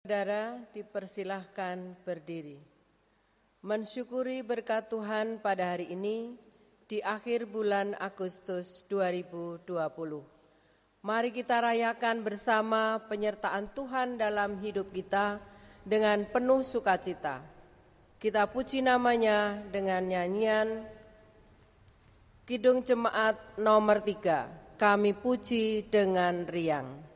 Saudara, dipersilahkan berdiri. Mensyukuri berkat Tuhan pada hari ini di akhir bulan Agustus 2020. Mari kita rayakan bersama penyertaan Tuhan dalam hidup kita dengan penuh sukacita. Kita puji namanya dengan nyanyian Kidung Jemaat nomor 3, Kami Puji dengan Riang.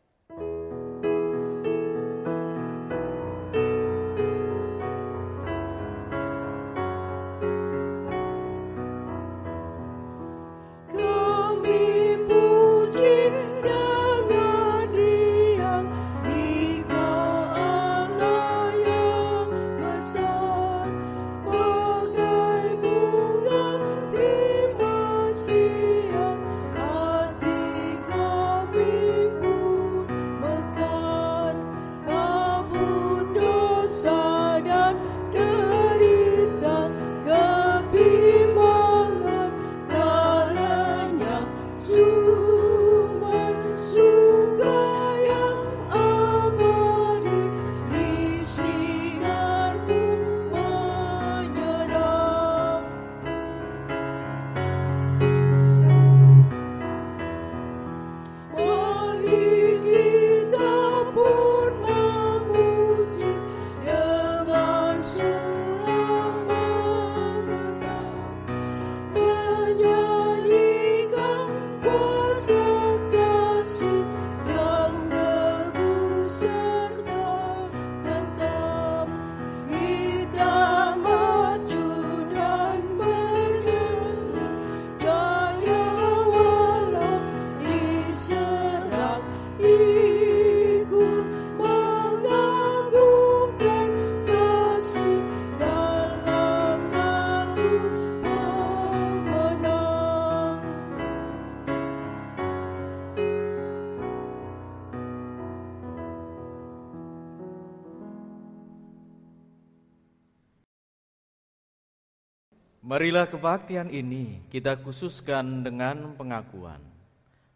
Marilah kebaktian ini kita khususkan dengan pengakuan.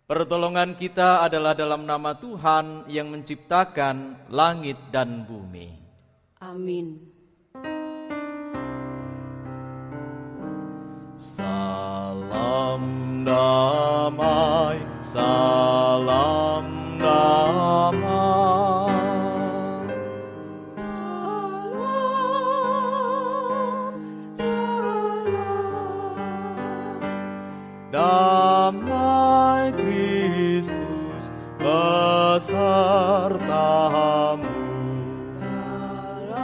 Pertolongan kita adalah dalam nama Tuhan yang menciptakan langit dan bumi. Amin. Salam damai, salam damai. Damai Kristus besertamu. Salam,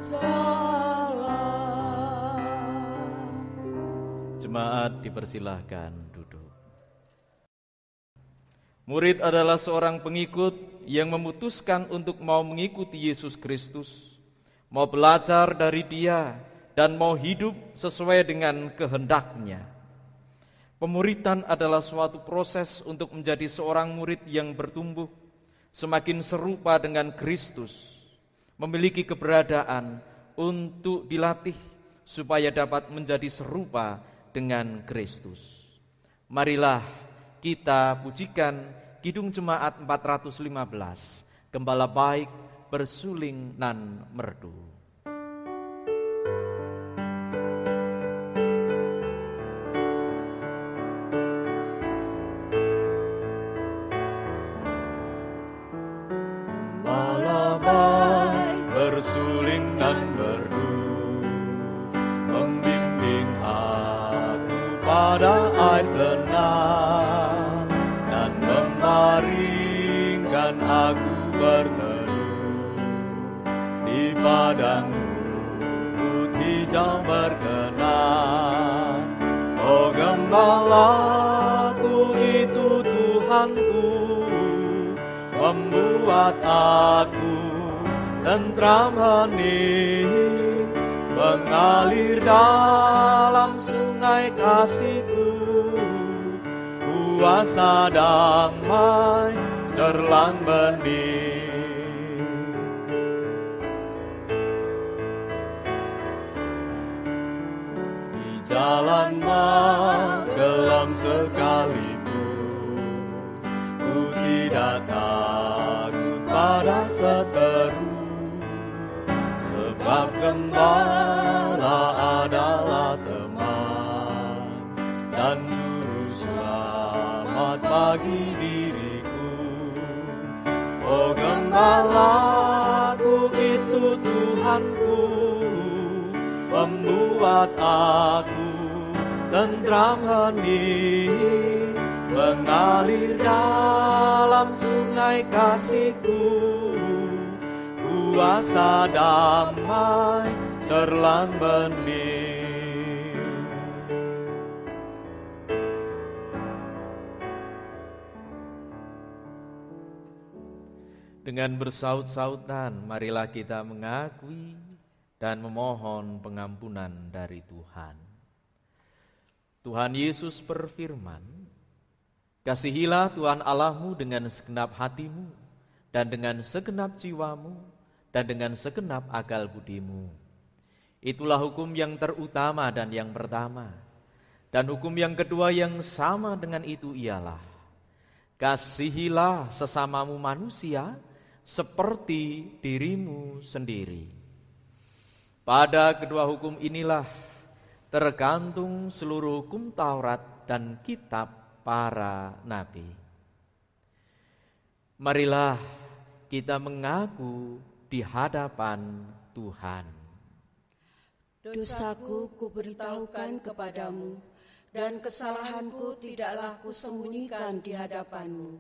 salam. Jemaat dipersilahkan duduk. Murid adalah seorang pengikut yang memutuskan untuk mau mengikuti Yesus Kristus, mau belajar dari Dia, dan mau hidup sesuai dengan kehendaknya. Pemuridan adalah suatu proses untuk menjadi seorang murid yang bertumbuh, semakin serupa dengan Kristus, memiliki keberadaan untuk dilatih supaya dapat menjadi serupa dengan Kristus. Marilah kita pujikan Kidung Jemaat 415, Gembala Baik bersuling nan merdu. Bersuling dan merdu, membimbing aku pada air tenang, dan memaringkan aku berteduh di padang rumput hijau berkenan. Oh gembalaku itu Tuhanku, membuat aku tentram hening, mengalir dalam sungai kasih-Ku, kuasa damai cerlang bening. Di jalan magelang sekalipun, ku tidak takut seteru, sebab gembala adalah teman dan juru selamat bagi diriku. Oh gembalaku itu Tuhanku, membuat aku tentram hening, mengalir dalam sungai kasih-Ku. Kuasa damai cerlang bening. Dengan bersaut-sautan, marilah kita mengakui dan memohon pengampunan dari Tuhan. Tuhan Yesus berfirman, "Kasihilah Tuhan Allahmu dengan segenap hatimu, dan dengan segenap jiwamu, dan dengan segenap akal budimu." Itulah hukum yang terutama dan yang pertama. Dan hukum yang kedua yang sama dengan itu ialah, kasihilah sesamamu manusia seperti dirimu sendiri. Pada kedua hukum inilah tergantung seluruh hukum Taurat dan kitab para nabi. Marilah kita mengaku di hadapan Tuhan. Dosaku kuberitahukan kepadamu, dan kesalahanku tidaklah kusembunyikan di hadapanmu,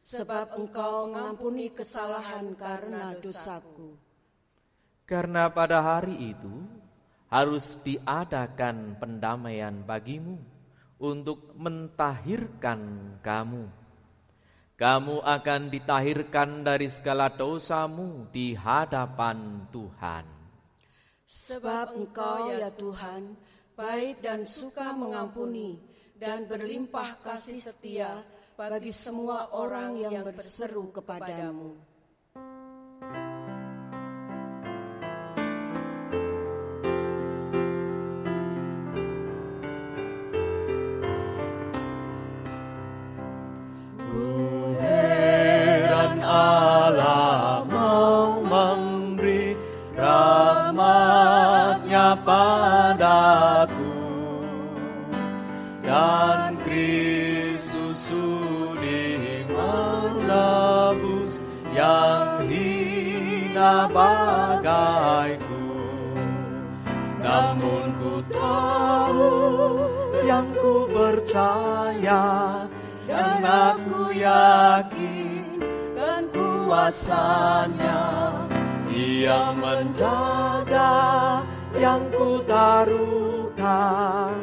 sebab Engkau mengampuni kesalahan karena dosaku. Karena pada hari itu harus diadakan pendamaian bagimu untuk mentahirkan kamu. Kamu akan ditahirkan dari segala dosamu di hadapan Tuhan. Sebab Engkau ya Tuhan, baik dan suka mengampuni dan berlimpah kasih setia bagi semua orang yang berseru kepadamu. Allah mau memberi rahmat-Nya padaku, dan Kristus sudi menebus yang hina bagaiku. Namun ku tahu, yang ku percaya, dan aku yakin kuasa-Nya, Dia menjaga yang ku taruhkan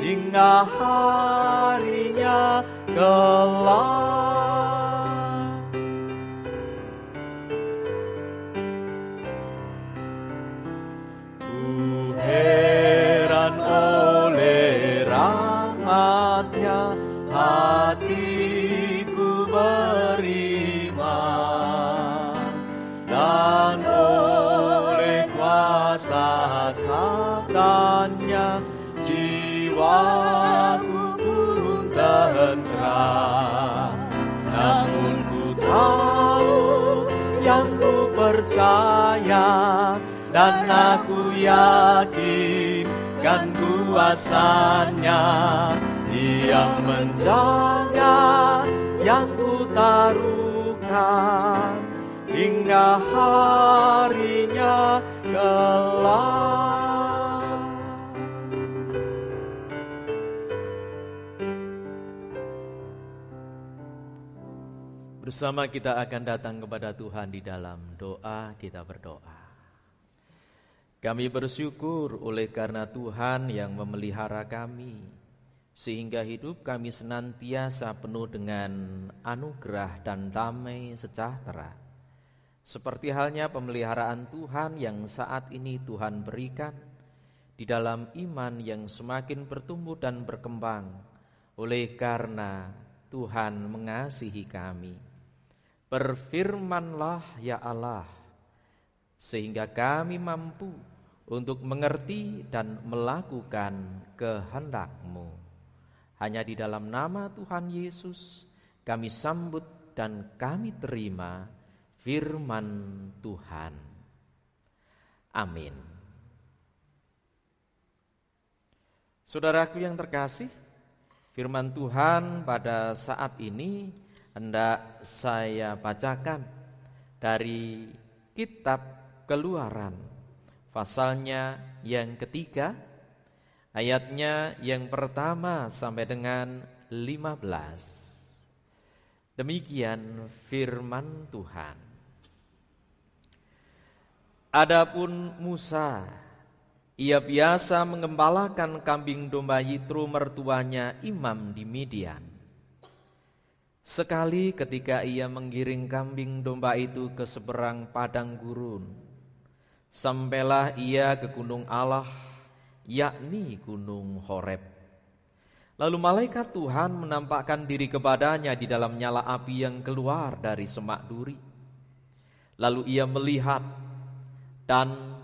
hingga harinya kelak. Ku heran oleh rahmat-Nya, hatiku beriman, dan oleh kuasa sabda-Nya jiwaku pun tentram. Namun ku tahu, yang ku percaya, dan aku yakin kan kuasa-Nya, Dia menjaga yang ku taruhkan hingga harinya kelak. Bersama kita akan datang kepada Tuhan di dalam doa. Kita berdoa. Kami bersyukur oleh karena Tuhan yang memelihara kami, sehingga hidup kami senantiasa penuh dengan anugerah dan damai sejahtera. Seperti halnya pemeliharaan Tuhan yang saat ini Tuhan berikan di dalam iman yang semakin bertumbuh dan berkembang, oleh karena Tuhan mengasihi kami. Berfirmanlah ya Allah, sehingga kami mampu untuk mengerti dan melakukan kehendak-Mu. Hanya di dalam nama Tuhan Yesus kami sambut dan kami terima firman Tuhan. Amin. Saudaraku yang terkasih, firman Tuhan pada saat ini hendak saya bacakan dari kitab Keluaran, pasalnya yang ketiga, ayatnya yang pertama sampai dengan 15. Demikian firman Tuhan. Adapun Musa, ia biasa mengembalakan kambing domba Yitro mertuanya imam di Midian. Sekali ketika ia menggiring kambing domba itu ke seberang padang gurun, sampailah ia ke gunung Allah, yakni gunung Horeb. Lalu malaikat Tuhan menampakkan diri kepadanya di dalam nyala api yang keluar dari semak duri. Lalu ia melihat, dan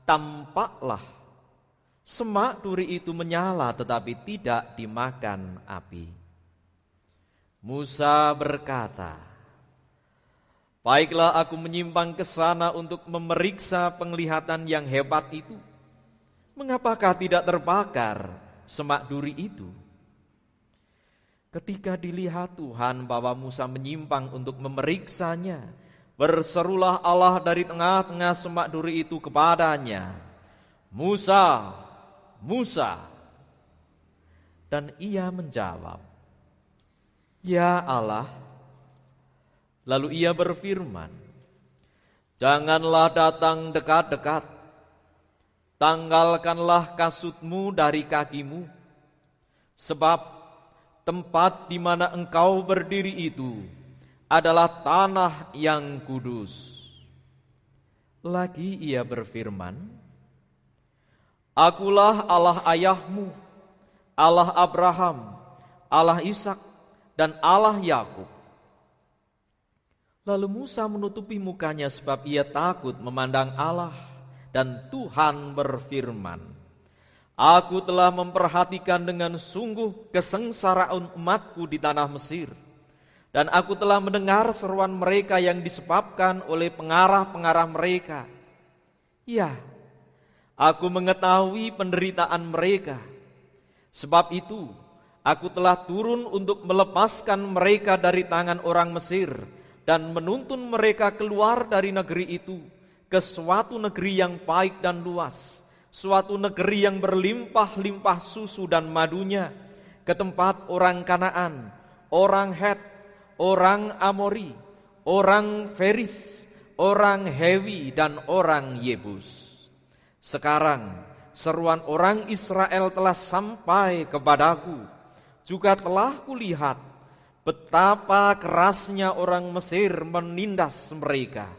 tampaklah semak duri itu menyala tetapi tidak dimakan api. Musa berkata, "Baiklah, aku menyimpang ke sana untuk memeriksa penglihatan yang hebat itu. Mengapakah tidak terbakar semak duri itu?" Ketika dilihat Tuhan bahwa Musa menyimpang untuk memeriksanya, berserulah Allah dari tengah-tengah semak duri itu kepadanya, "Musa, Musa." Dan ia menjawab, "Ya Allah." Lalu ia berfirman, "Janganlah datang dekat-dekat. Tanggalkanlah kasutmu dari kakimu, sebab tempat di mana engkau berdiri itu adalah tanah yang kudus." Lagi ia berfirman, "Akulah Allah ayahmu, Allah Abraham, Allah Ishak, dan Allah Yakub." Lalu Musa menutupi mukanya sebab ia takut memandang Allah, dan Tuhan berfirman, "Aku telah memperhatikan dengan sungguh kesengsaraan umatku di tanah Mesir, dan aku telah mendengar seruan mereka yang disebabkan oleh pengarah-pengarah mereka. Ya, aku mengetahui penderitaan mereka. Sebab itu, aku telah turun untuk melepaskan mereka dari tangan orang Mesir dan menuntun mereka keluar dari negeri itu ke suatu negeri yang baik dan luas, suatu negeri yang berlimpah-limpah susu dan madunya, ke tempat orang Kanaan, orang Het, orang Amori, orang Feris, orang Hewi, dan orang Yebus. Sekarang seruan orang Israel telah sampai kepadaku, juga telah kulihat betapa kerasnya orang Mesir menindas mereka.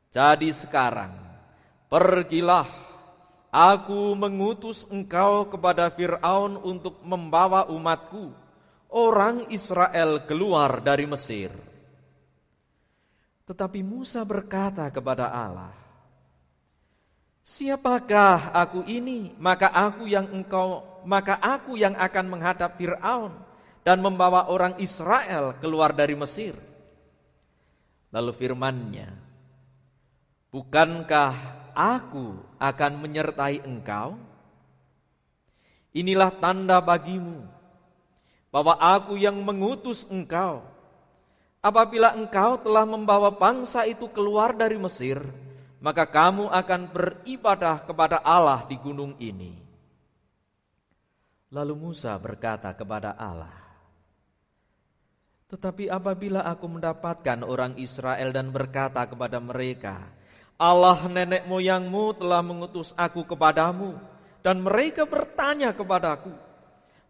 Jadi sekarang, pergilah, aku mengutus engkau kepada Fir'aun untuk membawa umatku, orang Israel, keluar dari Mesir." Tetapi Musa berkata kepada Allah, "Siapakah aku ini, maka aku yang akan menghadap Fir'aun dan membawa orang Israel keluar dari Mesir?" Lalu firman-Nya, "Bukankah aku akan menyertai engkau? Inilah tanda bagimu bahwa aku yang mengutus engkau. Apabila engkau telah membawa bangsa itu keluar dari Mesir, maka kamu akan beribadah kepada Allah di gunung ini." Lalu Musa berkata kepada Allah, "Tetapi apabila aku mendapatkan orang Israel dan berkata kepada mereka, Allah nenek moyangmu telah mengutus aku kepadamu, dan mereka bertanya kepadaku,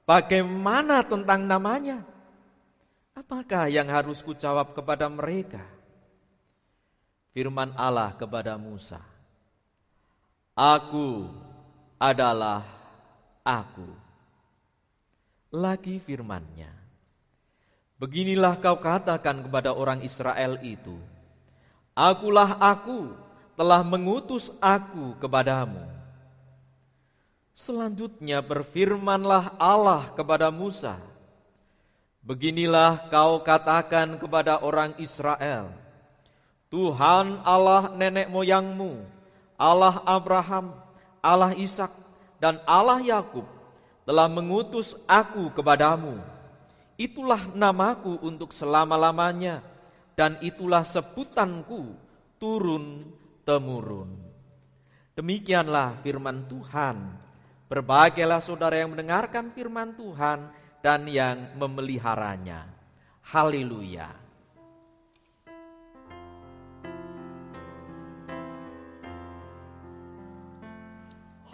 bagaimana tentang namanya? Apakah yang harus kujawab kepada mereka?" Firman Allah kepada Musa, "Aku adalah Aku." Lagi firman-Nya, "Beginilah kau katakan kepada orang Israel itu, Akulah Aku, telah mengutus aku kepadamu." Selanjutnya berfirmanlah Allah kepada Musa, "Beginilah kau katakan kepada orang Israel, Tuhan Allah nenek moyangmu, Allah Abraham, Allah Ishak, dan Allah Yakub telah mengutus aku kepadamu. Itulah namaku untuk selama-lamanya, dan itulah sebutanku turun-temurun. Demikianlah firman Tuhan. Berbahagialah saudara yang mendengarkan firman Tuhan dan yang memeliharanya. Haleluya.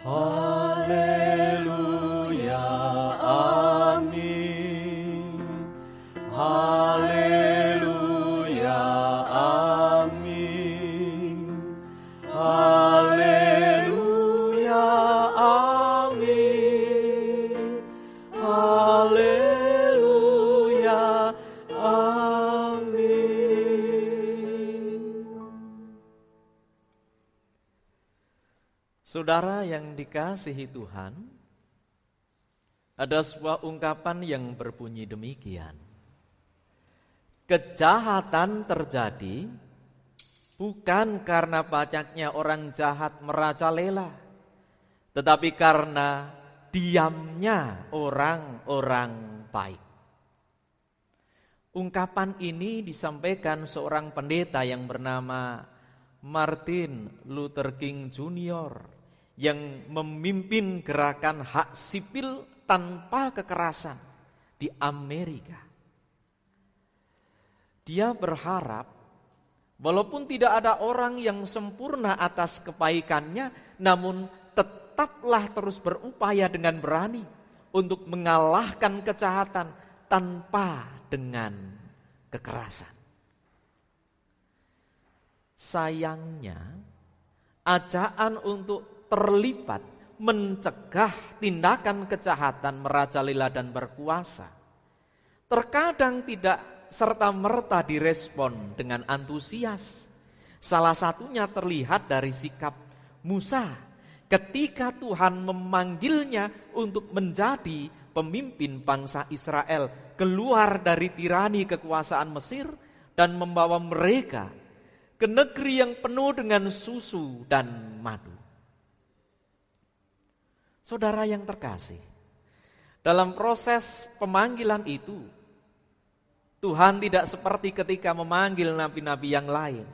Haleluya, amin. Haleluya, amin. Haleluya, amin. Haleluya, amin. Saudara yang dikasihi Tuhan, ada sebuah ungkapan yang berbunyi demikian. Kejahatan terjadi bukan karena banyaknya orang jahat merajalela, tetapi karena diamnya orang-orang baik. Ungkapan ini disampaikan seorang pendeta yang bernama Martin Luther King Jr. yang memimpin gerakan hak sipil tanpa kekerasan di Amerika. Dia berharap walaupun tidak ada orang yang sempurna atas kebaikannya, namun tetaplah terus berupaya dengan berani untuk mengalahkan kejahatan tanpa dengan kekerasan. Sayangnya, ajaan untuk terlibat mencegah tindakan kejahatan merajalela dan berkuasa terkadang tidak serta-merta direspon dengan antusias. Salah satunya terlihat dari sikap Musa ketika Tuhan memanggilnya untuk menjadi pemimpin bangsa Israel keluar dari tirani kekuasaan Mesir dan membawa mereka ke negeri yang penuh dengan susu dan madu. Saudara yang terkasih, dalam proses pemanggilan itu, Tuhan tidak seperti ketika memanggil nabi-nabi yang lain.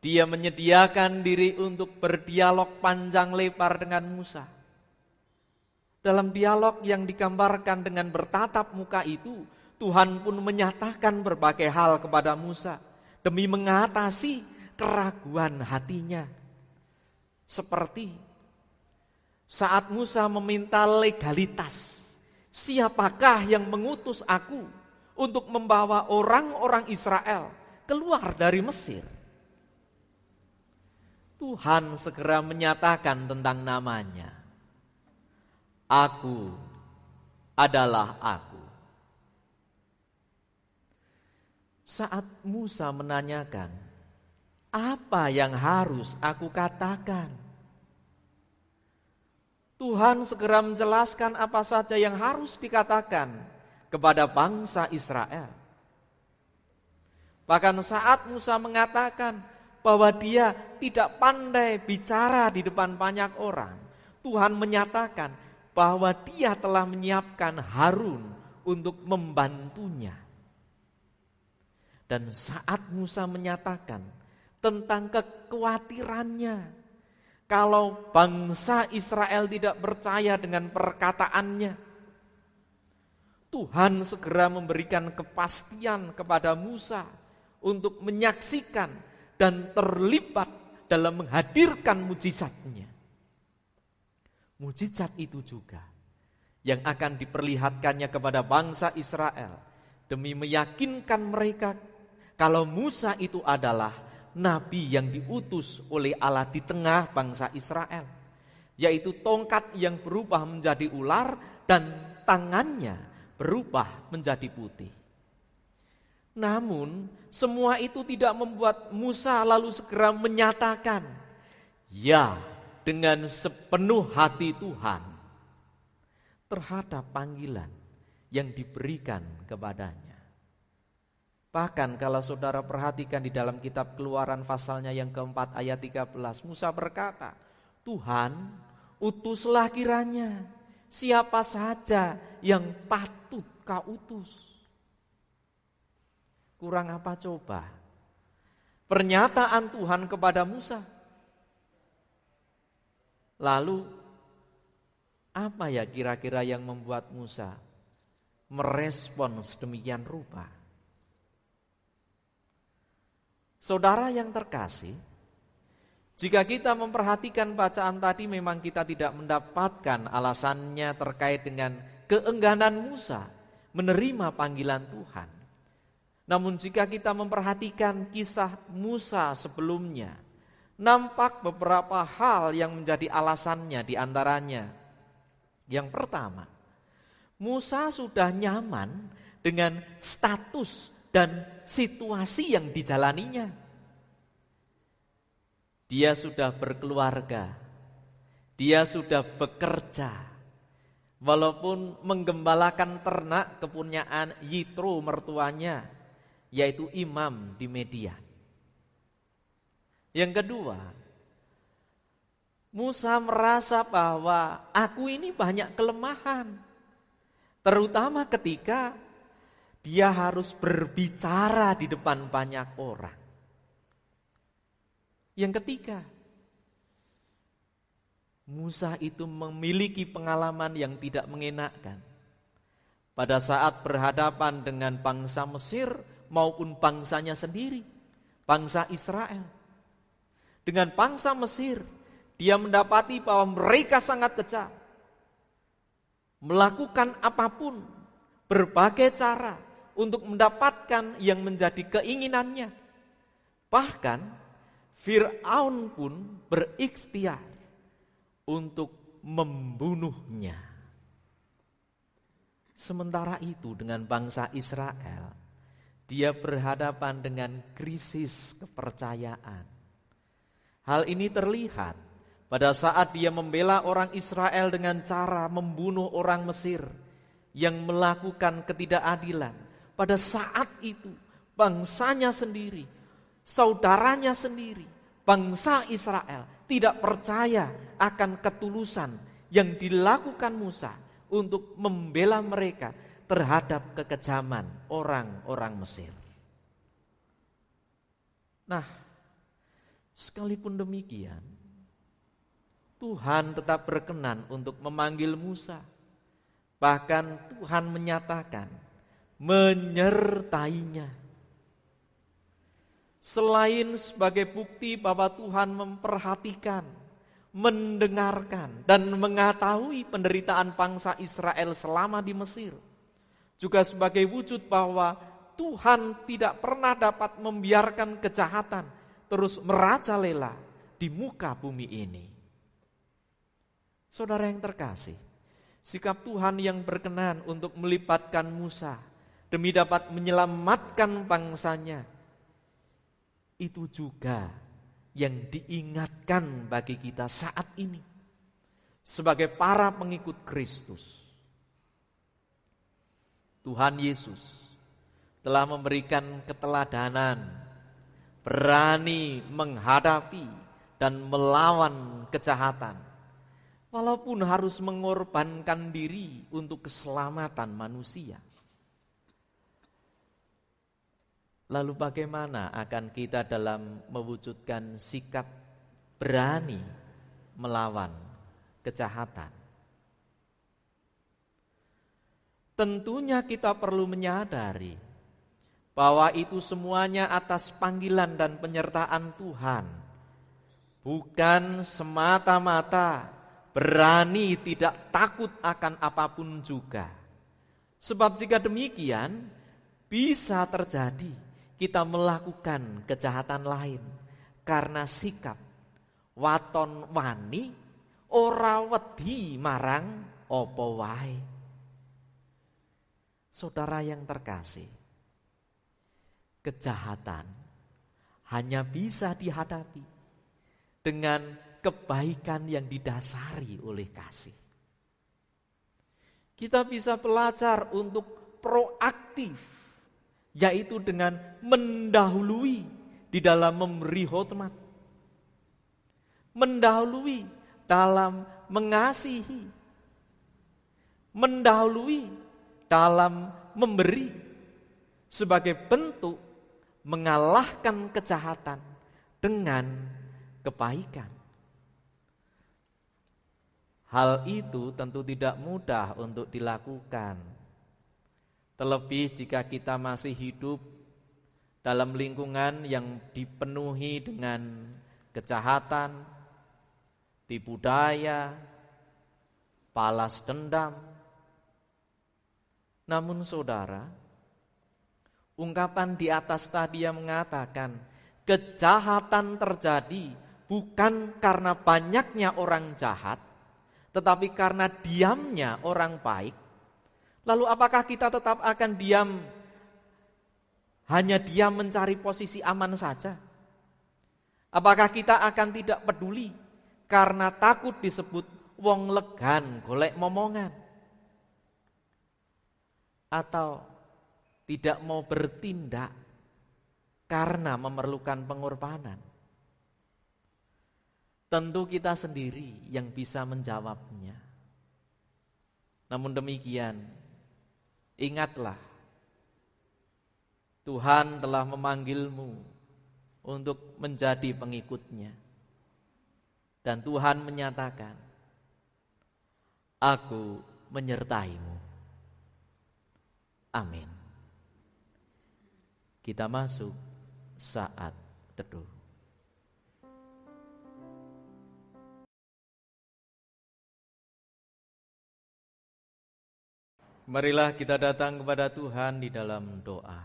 Dia menyediakan diri untuk berdialog panjang lebar dengan Musa. Dalam dialog yang digambarkan dengan bertatap muka itu, Tuhan pun menyatakan berbagai hal kepada Musa demi mengatasi keraguan hatinya. Seperti saat Musa meminta legalitas, siapakah yang mengutus aku untuk membawa orang-orang Israel keluar dari Mesir? Tuhan segera menyatakan tentang namanya. Aku adalah aku. Saat Musa menanyakan, apa yang harus aku katakan? Tuhan segera menjelaskan apa saja yang harus dikatakan kepada bangsa Israel. Bahkan saat Musa mengatakan bahwa dia tidak pandai bicara di depan banyak orang, Tuhan menyatakan bahwa dia telah menyiapkan Harun untuk membantunya. Dan saat Musa menyatakan tentang kekhawatirannya kalau bangsa Israel tidak percaya dengan perkataannya, Tuhan segera memberikan kepastian kepada Musa untuk menyaksikan dan terlibat dalam menghadirkan mujizatnya. Mujizat itu juga yang akan diperlihatkannya kepada bangsa Israel demi meyakinkan mereka kalau Musa itu adalah nabi yang diutus oleh Allah di tengah bangsa Israel, yaitu tongkat yang berubah menjadi ular dan tangannya berubah menjadi putih. Namun semua itu tidak membuat Musa lalu segera menyatakan ya dengan sepenuh hati Tuhan terhadap panggilan yang diberikan kepadanya. Bahkan kalau saudara perhatikan di dalam kitab Keluaran pasalnya yang keempat ayat 13, Musa berkata, Tuhan, utuslah kiranya siapa saja yang patut kau utus. Kurang apa coba pernyataan Tuhan kepada Musa? Lalu apa ya kira-kira yang membuat Musa merespon sedemikian rupa? Saudara yang terkasih, jika kita memperhatikan bacaan tadi memang kita tidak mendapatkan alasannya terkait dengan keengganan Musa menerima panggilan Tuhan. Namun jika kita memperhatikan kisah Musa sebelumnya, nampak beberapa hal yang menjadi alasannya di antaranya. Yang pertama, Musa sudah nyaman dengan status dan situasi yang dijalaninya. Dia sudah berkeluarga, dia sudah bekerja, walaupun menggembalakan ternak kepunyaan Yitro mertuanya, yaitu imam di Median. Yang kedua, Musa merasa bahwa aku ini banyak kelemahan, terutama ketika dia harus berbicara di depan banyak orang. Yang ketiga, Musa itu memiliki pengalaman yang tidak mengenakkan. Pada saat berhadapan dengan bangsa Mesir maupun bangsanya sendiri, bangsa Israel. Dengan bangsa Mesir, dia mendapati bahwa mereka sangat kejam. Melakukan apapun, berbagai cara untuk mendapatkan yang menjadi keinginannya. Bahkan Fir'aun pun berikhtiar untuk membunuhnya. Sementara itu dengan bangsa Israel, dia berhadapan dengan krisis kepercayaan. Hal ini terlihat pada saat dia membela orang Israel dengan cara membunuh orang Mesir yang melakukan ketidakadilan. Pada saat itu bangsanya sendiri, saudaranya sendiri, bangsa Israel tidak percaya akan ketulusan yang dilakukan Musa untuk membela mereka terhadap kekejaman orang-orang Mesir. Nah, sekalipun demikian, Tuhan tetap berkenan untuk memanggil Musa. Bahkan Tuhan menyatakan menyertainya. Selain sebagai bukti bahwa Tuhan memperhatikan, mendengarkan, dan mengetahui penderitaan bangsa Israel selama di Mesir, juga sebagai wujud bahwa Tuhan tidak pernah dapat membiarkan kejahatan terus merajalela di muka bumi ini. Saudara yang terkasih, sikap Tuhan yang berkenan untuk melibatkan Musa demi dapat menyelamatkan bangsanya, itu juga yang diingatkan bagi kita saat ini sebagai para pengikut Kristus. Tuhan Yesus telah memberikan keteladanan, berani menghadapi dan melawan kejahatan, walaupun harus mengorbankan diri untuk keselamatan manusia. Lalu bagaimana akan kita dalam mewujudkan sikap berani melawan kejahatan? Tentunya kita perlu menyadari bahwa itu semuanya atas panggilan dan penyertaan Tuhan. Bukan semata-mata berani tidak takut akan apapun juga. Sebab jika demikian, bisa terjadi kita melakukan kejahatan lain karena sikap waton wani ora wedi marang apa wae. Saudara yang terkasih, kejahatan hanya bisa dihadapi dengan kebaikan yang didasari oleh kasih. Kita bisa belajar untuk proaktif yaitu dengan mendahului di dalam memberi hormat, mendahului dalam mengasihi, mendahului dalam memberi sebagai bentuk mengalahkan kejahatan dengan kebaikan. Hal itu tentu tidak mudah untuk dilakukan, terlebih jika kita masih hidup dalam lingkungan yang dipenuhi dengan kejahatan, tipu daya, balas dendam. Namun saudara, ungkapan di atas tadi yang mengatakan kejahatan terjadi bukan karena banyaknya orang jahat, tetapi karena diamnya orang baik. Lalu apakah kita tetap akan diam, hanya diam mencari posisi aman saja? Apakah kita akan tidak peduli karena takut disebut wong legan golek momongan? Atau tidak mau bertindak karena memerlukan pengorbanan? Tentu kita sendiri yang bisa menjawabnya. Namun demikian, ingatlah, Tuhan telah memanggilmu untuk menjadi pengikutnya. Dan Tuhan menyatakan, Aku menyertaimu. Amin. Kita masuk saat teduh. Marilah kita datang kepada Tuhan di dalam doa.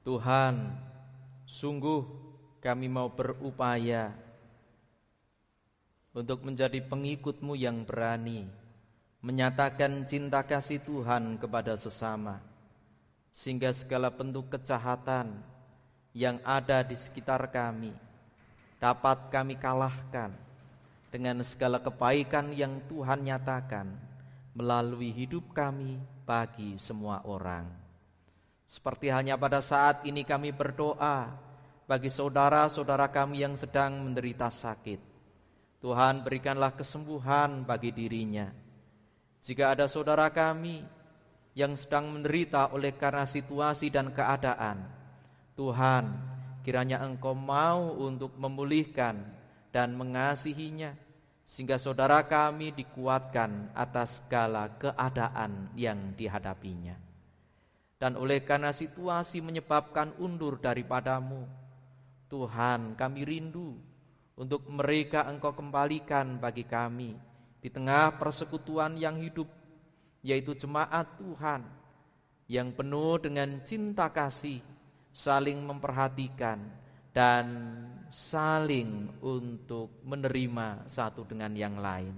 Tuhan, sungguh kami mau berupaya untuk menjadi pengikut-Mu yang berani, menyatakan cinta kasih Tuhan kepada sesama, sehingga segala bentuk kejahatan yang ada di sekitar kami dapat kami kalahkan dengan segala kebaikan yang Tuhan nyatakan melalui hidup kami bagi semua orang. Seperti halnya pada saat ini kami berdoa bagi saudara-saudara kami yang sedang menderita sakit. Tuhan, berikanlah kesembuhan bagi dirinya. Jika ada saudara kami yang sedang menderita oleh karena situasi dan keadaan, Tuhan, kiranya Engkau mau untuk memulihkan dan mengasihinya, sehingga saudara kami dikuatkan atas segala keadaan yang dihadapinya. Dan oleh karena situasi menyebabkan undur daripadamu, Tuhan, kami rindu untuk mereka Engkau kembalikan bagi kami di tengah persekutuan yang hidup, yaitu jemaat Tuhan yang penuh dengan cinta kasih, saling memperhatikan dan saling untuk menerima satu dengan yang lain.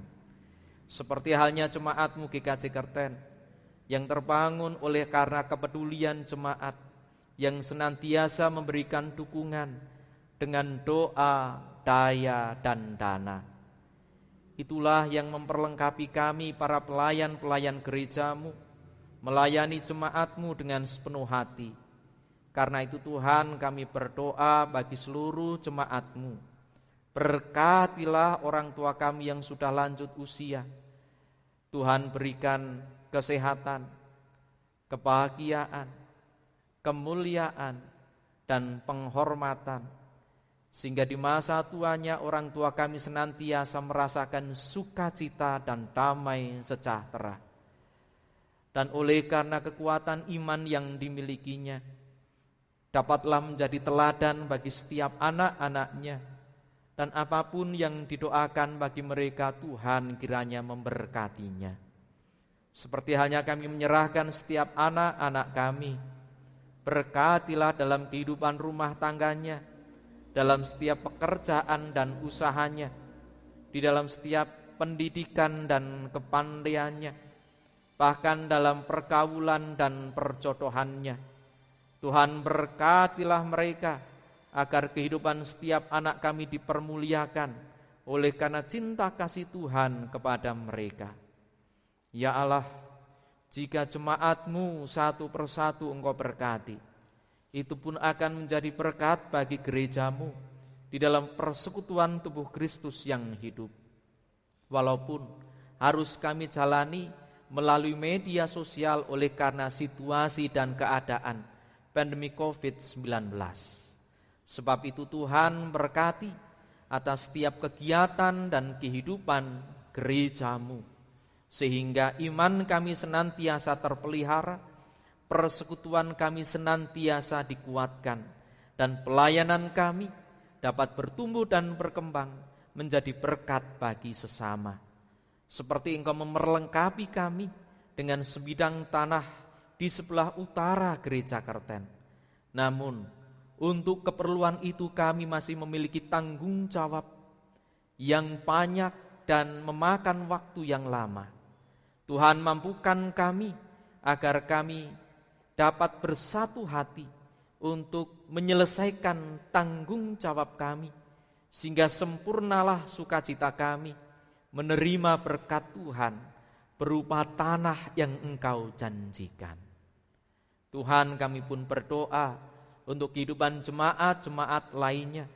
Seperti halnya jemaat-Mu GKJ Kerten yang terbangun oleh karena kepedulian jemaat yang senantiasa memberikan dukungan dengan doa, daya, dan dana. Itulah yang memperlengkapi kami para pelayan-pelayan gereja-Mu, melayani jemaat-Mu dengan sepenuh hati. Karena itu Tuhan, kami berdoa bagi seluruh jemaat-Mu. Berkatilah orang tua kami yang sudah lanjut usia. Tuhan, berikan kesehatan, kebahagiaan, kemuliaan, dan penghormatan, sehingga di masa tuanya orang tua kami senantiasa merasakan sukacita dan damai sejahtera. Dan oleh karena kekuatan iman yang dimilikinya, dapatlah menjadi teladan bagi setiap anak-anaknya, dan apapun yang didoakan bagi mereka, Tuhan kiranya memberkatinya. Seperti halnya kami menyerahkan setiap anak-anak kami, berkatilah dalam kehidupan rumah tangganya, dalam setiap pekerjaan dan usahanya, di dalam setiap pendidikan dan kepandaiannya, bahkan dalam pergaulan dan perjodohannya. Tuhan, berkatilah mereka agar kehidupan setiap anak kami dipermuliakan oleh karena cinta kasih Tuhan kepada mereka. Ya Allah, Jika jemaat-Mu satu persatu Engkau berkati, itu pun akan menjadi berkat bagi gereja-Mu di dalam persekutuan tubuh Kristus yang hidup. Walaupun harus kami jalani melalui media sosial oleh karena situasi dan keadaan pandemi COVID-19. Sebab itu Tuhan berkati atas setiap kegiatan dan kehidupan gereja-Mu, sehingga iman kami senantiasa terpelihara, persekutuan kami senantiasa dikuatkan, dan pelayanan kami dapat bertumbuh dan berkembang menjadi berkat bagi sesama. Seperti Engkau memerlengkapi kami dengan sebidang tanah di sebelah utara gereja Kerten. Namun, untuk keperluan itu kami masih memiliki tanggung jawab yang banyak dan memakan waktu yang lama. Tuhan, mampukan kami agar kami dapat bersatu hati untuk menyelesaikan tanggung jawab kami, sehingga sempurnalah sukacita kami menerima berkat Tuhan berupa tanah yang Engkau janjikan. Tuhan, kami pun berdoa untuk kehidupan jemaat-jemaat lainnya,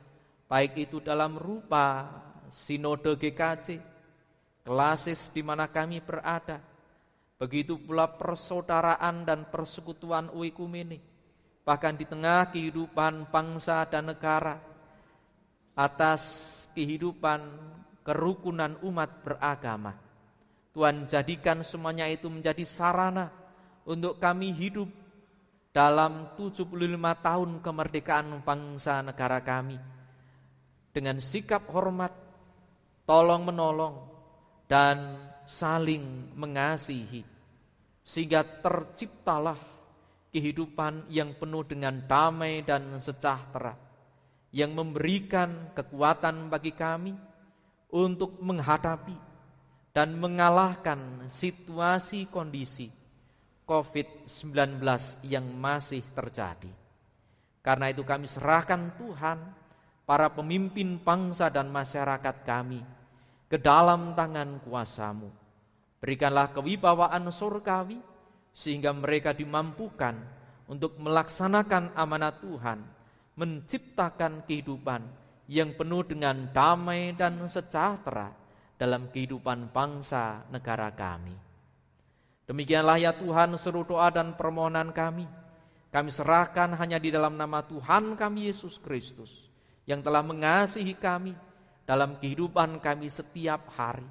baik itu dalam rupa sinode GKJ, klasis di mana kami berada, begitu pula persaudaraan dan persekutuan oikumene, bahkan di tengah kehidupan bangsa dan negara, atas kehidupan kerukunan umat beragama. Tuhan, jadikan semuanya itu menjadi sarana untuk kami hidup dalam 75 tahun kemerdekaan bangsa negara kami dengan sikap hormat, tolong menolong, dan saling mengasihi, sehingga terciptalah kehidupan yang penuh dengan damai dan sejahtera, yang memberikan kekuatan bagi kami untuk menghadapi dan mengalahkan situasi kondisi COVID-19 yang masih terjadi. Karena itu kami serahkan Tuhan, para pemimpin bangsa dan masyarakat kami, ke dalam tangan kuasa-Mu. Berikanlah kewibawaan surgawi, sehingga mereka dimampukan untuk melaksanakan amanat Tuhan, menciptakan kehidupan yang penuh dengan damai dan sejahtera dalam kehidupan bangsa negara kami. Demikianlah ya Tuhan seluruh doa dan permohonan kami. Kami serahkan hanya di dalam nama Tuhan kami Yesus Kristus, yang telah mengasihi kami dalam kehidupan kami setiap hari.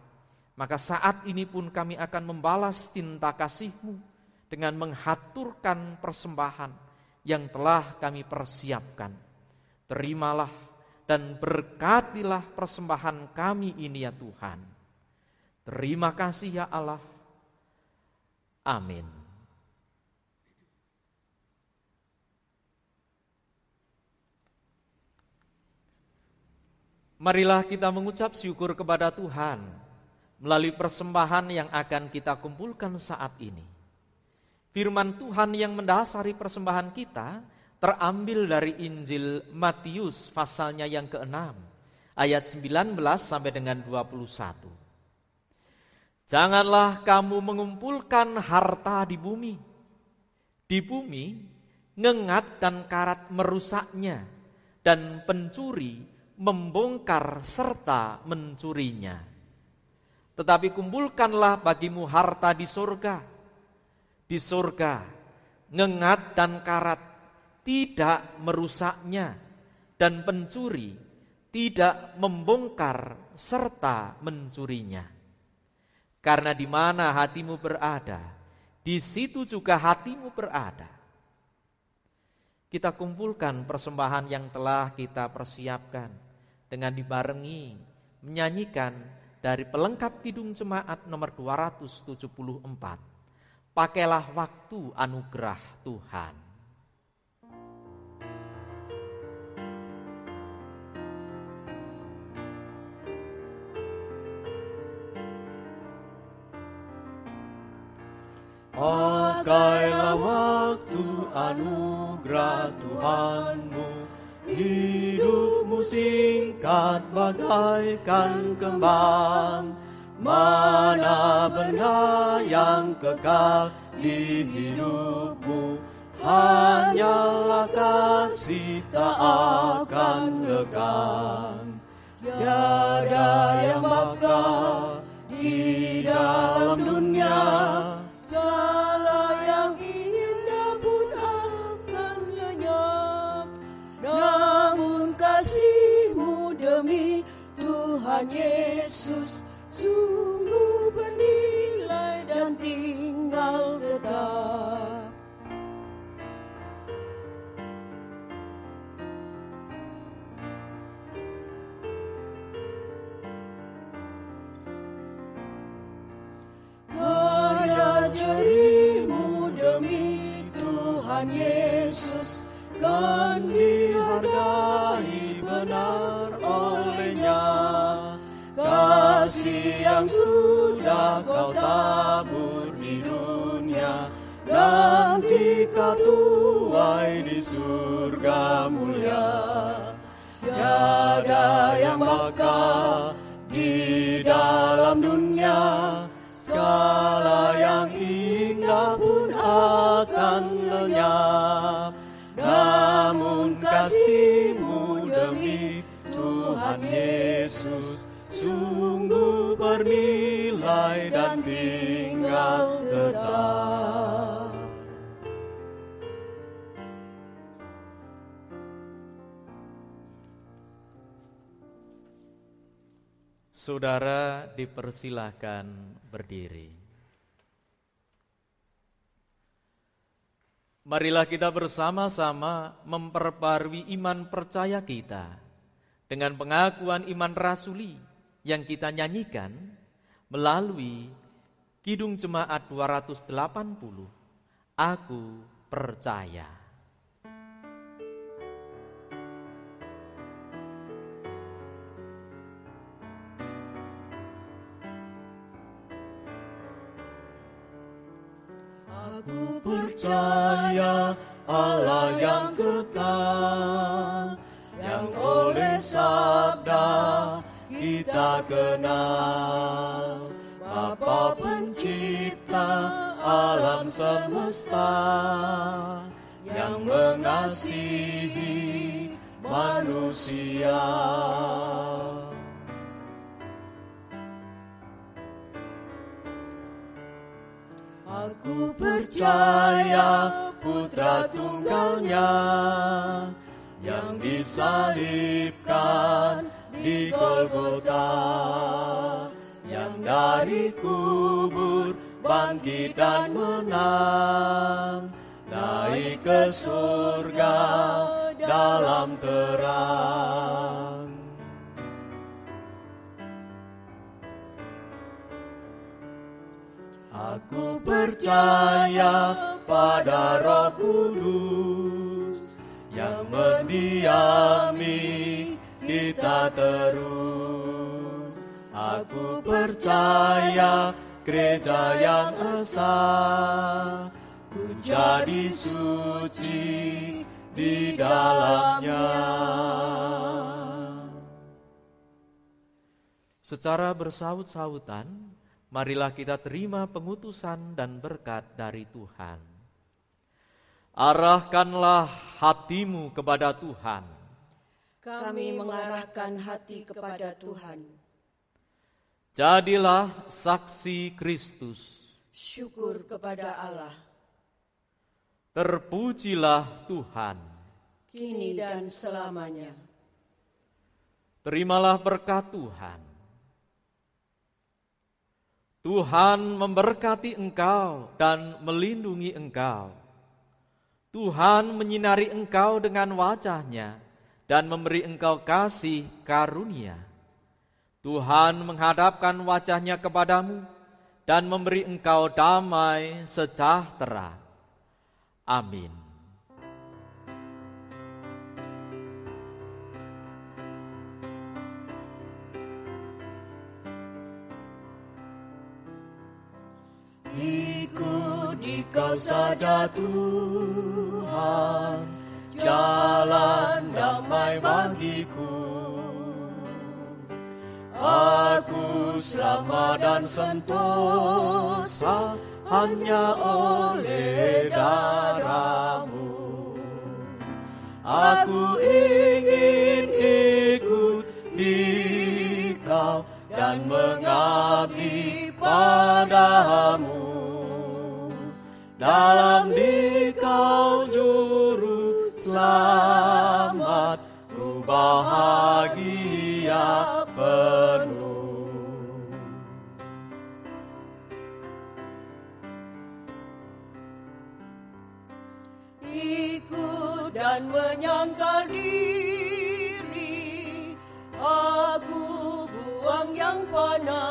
Maka saat ini pun kami akan membalas cinta kasih-Mu dengan menghaturkan persembahan yang telah kami persiapkan. Terimalah dan berkatilah persembahan kami ini ya Tuhan. Terima kasih ya Allah. Amin. Marilah kita mengucap syukur kepada Tuhan melalui persembahan yang akan kita kumpulkan saat ini. Firman Tuhan yang mendasari persembahan kita terambil dari Injil Matius pasalnya yang ke-6, ayat 19 sampai dengan 21. Janganlah kamu mengumpulkan harta di bumi. Di bumi, ngengat dan karat merusaknya, dan pencuri membongkar serta mencurinya. Tetapi kumpulkanlah bagimu harta di surga. Di surga, ngengat dan karat tidak merusaknya, dan pencuri tidak membongkar serta mencurinya. Karena di mana hatimu berada, di situ juga hatimu berada. Kita kumpulkan persembahan yang telah kita persiapkan dengan dibarengi menyanyikan dari pelengkap Kidung Jemaat nomor 274. Pakailah waktu anugerah Tuhan. Pakailah waktu anugerah Tuhanmu, hidupmu singkat bagaikan kembang, Mana benar yang kekal di hidupmu, hanyalah kasih tak akan lekang. Tiada yang bakal di dalam dunia, segala yang indah pun akan lenyap. Namun kasih-Mu demi Tuhan Yesus sungguh bernilai dan tinggal tetap. Karya jerimu demi Tuhan Yesus kan dihargai benar olehnya. Kasih yang sudah Kau tabur di dunia, nanti Kau tuai di surga mulia. Tiada yang bakal di dalam dunia, segala yang indah pun akan lenyap. Namun kasih-Mu demi Tuhan Yesus sungguh bernilai dan tinggal tetap. Saudara dipersilahkan berdiri. Marilah kita bersama-sama memperbarui iman percaya kita dengan pengakuan iman rasuli yang kita nyanyikan melalui Kidung Jemaat 280, Aku Percaya. Aku percaya Allah yang kekal, yang oleh sabda kita kenal. Bapa pencipta alam semesta, yang mengasihi manusia. Aku percaya Putra Tunggalnya yang disalibkan di Golgota, yang dari kubur bangkit dan menang, naik ke surga dalam terang. Aku percaya pada Roh Kudus yang mendiami kita terus. Aku percaya gereja yang esa, ku jadi suci di dalamnya. Secara bersaut-sautan, marilah kita terima pengutusan dan berkat dari Tuhan. Arahkanlah hatimu kepada Tuhan. Kami mengarahkan hati kepada Tuhan. Jadilah saksi Kristus. Syukur kepada Allah. Terpujilah Tuhan. Kini dan selamanya. Terimalah berkat Tuhan. Tuhan memberkati engkau dan melindungi engkau. Tuhan menyinari engkau dengan wajah-Nya dan memberi engkau kasih karunia. Tuhan menghadapkan wajah-Nya kepadamu dan memberi engkau damai sejahtera. Amin. Ikuti Kau saja Tuhan, jalan damai bagiku. Aku selamat dan sentosa hanya oleh darah-Mu. Aku ingin ikut Dikau dan mengabdi padamu. Dalam Dikau juru selamat, ku bahagia penuh. Ikut dan menyangkal diri, aku buang yang fana.